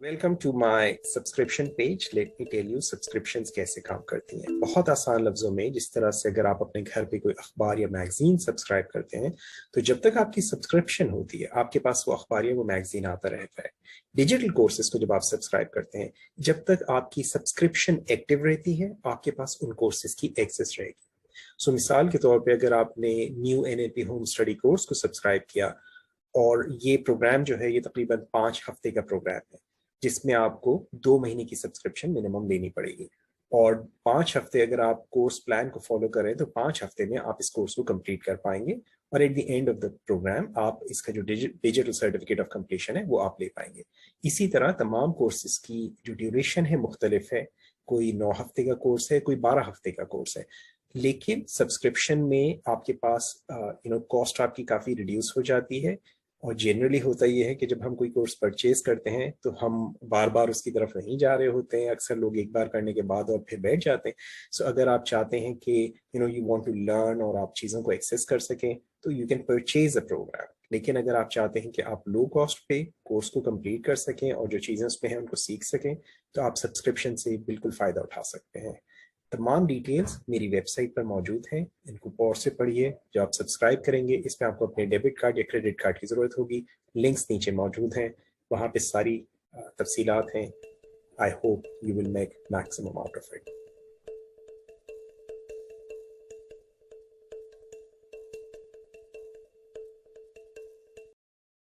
Welcome to my subscription page. Let me tell you subscriptions कैसे काम करती हैं। बहुत आसान लफ्जों में, जिस तरह से अगर आप अपने घर पे कोई अखबार या मैगजीन सब्सक्राइब करते हैं, तो जब तक आपकी सब्सक्रिप्शन होती है आपके पास वो अखबार या वो मैगजीन आता रहता है। डिजिटल कोर्सेज को जब आप सब्सक्राइब करते हैं, जब तक आपकी सब्सक्रिप्शन एक्टिव रहती है आपके पास उन कोर्सेज की एक्सेस रहेगी। सो मिसाल के तौर पे अगर आपने new NLP home study course को सब्सक्राइब किया, और ये प्रोग्राम जो है ये तकरीबन 5 हफ्ते का प्रोग्राम है, जिसमें आपको 2 महीने की सब्सक्रिप्शन मिनिमम लेनी पड़ेगी। और 5 हफ्ते अगर आप कोर्स प्लान को फॉलो करें तो 5 हफ्ते में आप इस कोर्स को कंप्लीट कर पाएंगे। और at the end of the programme आप इसका जो डिजिटल सर्टिफिकेट ऑफ कंप्लीशन है वो आप ले पाएंगे। इसी तरह तमाम कोर्सेज की जो ड्यूरेशन है मुख्तलिफ है। कोई 9 हफ्ते का कोर्स है, कोई 12 हफ्ते का कोर्स है। लेकिन सब्सक्रिप्शन में आपके पास कॉस्ट आपकी काफ़ी रिड्यूस हो जाती है। और जनरली होता ये है कि जब हम कोई कोर्स परचेज करते हैं तो हम बार बार उसकी तरफ नहीं जा रहे होते हैं। अक्सर लोग एक बार करने के बाद और फिर बैठ जाते हैं। सो अगर आप चाहते हैं कि यू वांट टू लर्न और आप चीज़ों को एक्सेस कर सकें, तो you can purchase a programme. लेकिन अगर आप चाहते हैं कि आप लो कॉस्ट पे कोर्स को कंप्लीट कर सकें और जो चीज़ें उसमें हैं उनको सीख सकें, तो आप सब्सक्रिप्शन से बिल्कुल फ़ायदा उठा सकते हैं। तमाम डिटेल्स मेरी वेबसाइट पर मौजूद हैं, इनको गौर से पढ़िए। जो आप सब्सक्राइब करेंगे इसमें आपको अपने डेबिट कार्ड या क्रेडिट कार्ड की ज़रूरत होगी। लिंक्स नीचे मौजूद हैं, वहाँ पे सारी तफसीलात हैं। I hope you will make maximum out of it.